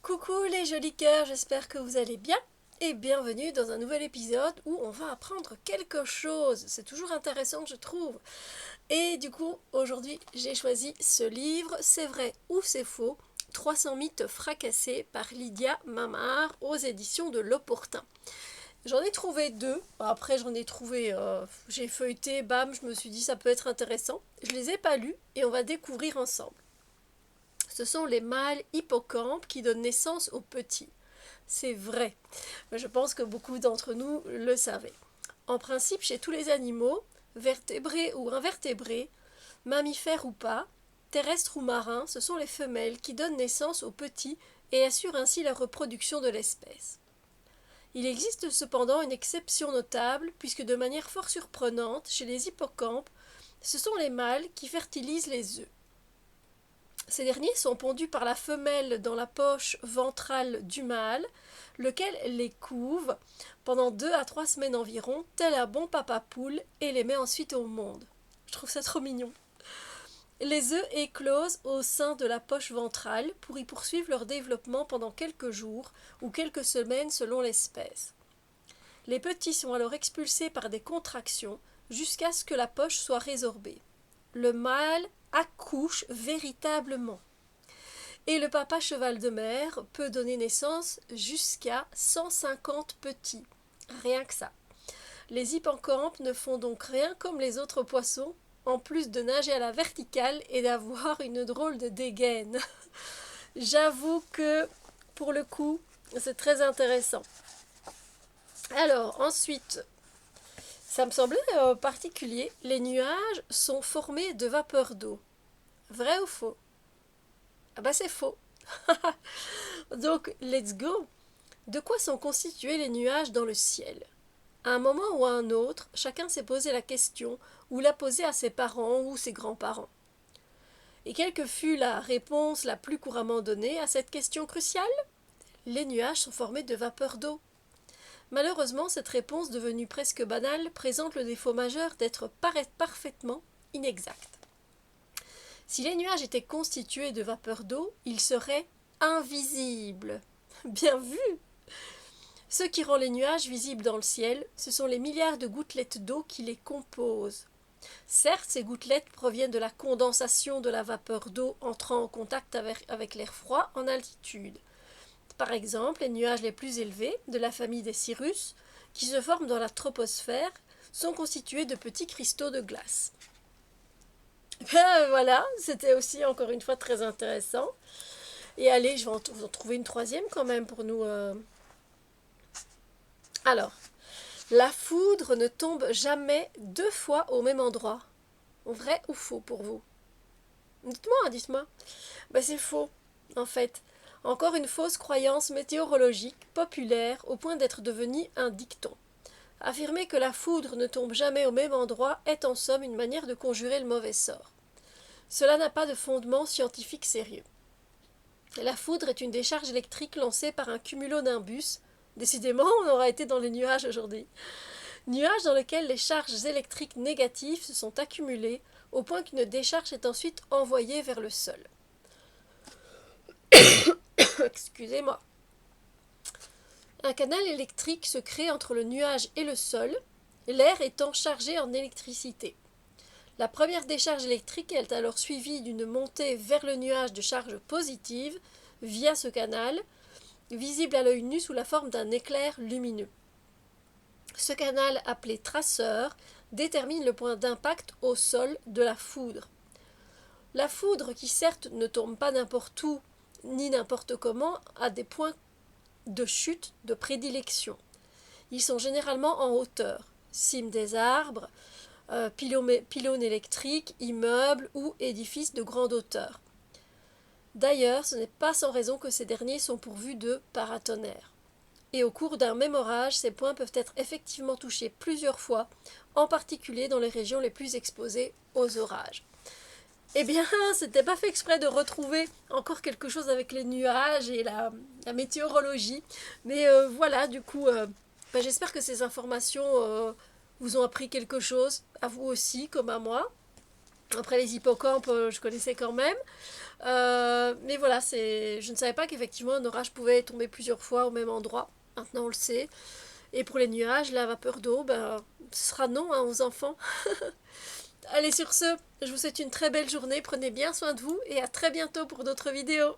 Coucou les jolis cœurs, j'espère que vous allez bien et bienvenue dans un nouvel épisode où on va apprendre quelque chose. C'est toujours intéressant, je trouve. Et du coup, aujourd'hui, j'ai choisi ce livre, C'est vrai ou c'est faux, 300 mythes fracassés par Lydia Mamard aux éditions de L'Opportun. J'en ai trouvé deux. Après, j'ai feuilleté, bam, je me suis dit ça peut être intéressant. Je les ai pas lus et on va découvrir ensemble. Ce sont les mâles hippocampes qui donnent naissance aux petits. C'est vrai. Je pense que beaucoup d'entre nous le savaient. En principe, chez tous les animaux, vertébrés ou invertébrés, mammifères ou pas, terrestres ou marins, ce sont les femelles qui donnent naissance aux petits et assurent ainsi la reproduction de l'espèce. Il existe cependant une exception notable, puisque de manière fort surprenante, chez les hippocampes, ce sont les mâles qui fertilisent les œufs. Ces derniers sont pondus par la femelle dans la poche ventrale du mâle, lequel les couve pendant 2 à 3 semaines environ, tel un bon papa poule, et les met ensuite au monde. Je trouve ça trop mignon. Les œufs éclosent au sein de la poche ventrale pour y poursuivre leur développement pendant quelques jours ou quelques semaines selon l'espèce. Les petits sont alors expulsés par des contractions jusqu'à ce que la poche soit résorbée. Le mâle accouche véritablement. Et le papa cheval de mer peut donner naissance jusqu'à 150 petits. Rien que ça. Les hippocampes ne font donc rien comme les autres poissons, en plus de nager à la verticale et d'avoir une drôle de dégaine. J'avoue que, pour le coup, c'est très intéressant. Alors, ensuite, ça me semblait particulier, les nuages sont formés de vapeur d'eau. Vrai ou faux? Ah bah c'est faux. Donc, let's go. De quoi sont constitués les nuages dans le ciel? À un moment ou à un autre, chacun s'est posé la question ou l'a posée à ses parents ou ses grands-parents. Et quelle que fut la réponse la plus couramment donnée à cette question cruciale? Les nuages sont formés de vapeur d'eau. Malheureusement, cette réponse devenue presque banale présente le défaut majeur d'être parfaitement inexacte. Si les nuages étaient constitués de vapeur d'eau, ils seraient invisibles. Bien vu! Ce qui rend les nuages visibles dans le ciel, ce sont les milliards de gouttelettes d'eau qui les composent. Certes, ces gouttelettes proviennent de la condensation de la vapeur d'eau entrant en contact avec l'air froid en altitude. Par exemple, les nuages les plus élevés, de la famille des cirrus, qui se forment dans la troposphère, sont constitués de petits cristaux de glace. Voilà, c'était aussi encore une fois très intéressant. Et allez, je vais en trouver une troisième quand même pour nous. Alors, la foudre ne tombe jamais 2 fois au même endroit. Vrai ou faux pour vous? Dites-moi. Ben, c'est faux, en fait. Encore une fausse croyance météorologique populaire au point d'être devenue un dicton. Affirmer que la foudre ne tombe jamais au même endroit est en somme une manière de conjurer le mauvais sort. Cela n'a pas de fondement scientifique sérieux. La foudre est une décharge électrique lancée par un cumulonimbus. Décidément, on aura été dans les nuages aujourd'hui. Nuage dans lequel les charges électriques négatives se sont accumulées au point qu'une décharge est ensuite envoyée vers le sol. Excusez-moi. Un canal électrique se crée entre le nuage et le sol, l'air étant chargé en électricité. La première décharge électrique est alors suivie d'une montée vers le nuage de charge positive via ce canal, visible à l'œil nu sous la forme d'un éclair lumineux. Ce canal, appelé traceur, détermine le point d'impact au sol de la foudre. La foudre, qui certes ne tombe pas n'importe où ni n'importe comment, a des points de chute de prédilection. Ils sont généralement en hauteur, cimes des arbres, pylônes électriques, immeubles ou édifices de grande hauteur. D'ailleurs, ce n'est pas sans raison que ces derniers sont pourvus de paratonnerres. Et au cours d'un même orage, ces points peuvent être effectivement touchés plusieurs fois, en particulier dans les régions les plus exposées aux orages. Eh bien, c'était pas fait exprès de retrouver encore quelque chose avec les nuages et la météorologie. Mais voilà, du coup, j'espère que ces informations vous ont appris quelque chose, à vous aussi, comme à moi. Après les hippocampes, je connaissais quand même. Mais voilà, je ne savais pas qu'effectivement un orage pouvait tomber plusieurs fois au même endroit. Maintenant on le sait. Et pour les nuages, la vapeur d'eau, ben, ce sera non hein, aux enfants. Allez sur ce, je vous souhaite une très belle journée, prenez bien soin de vous et à très bientôt pour d'autres vidéos.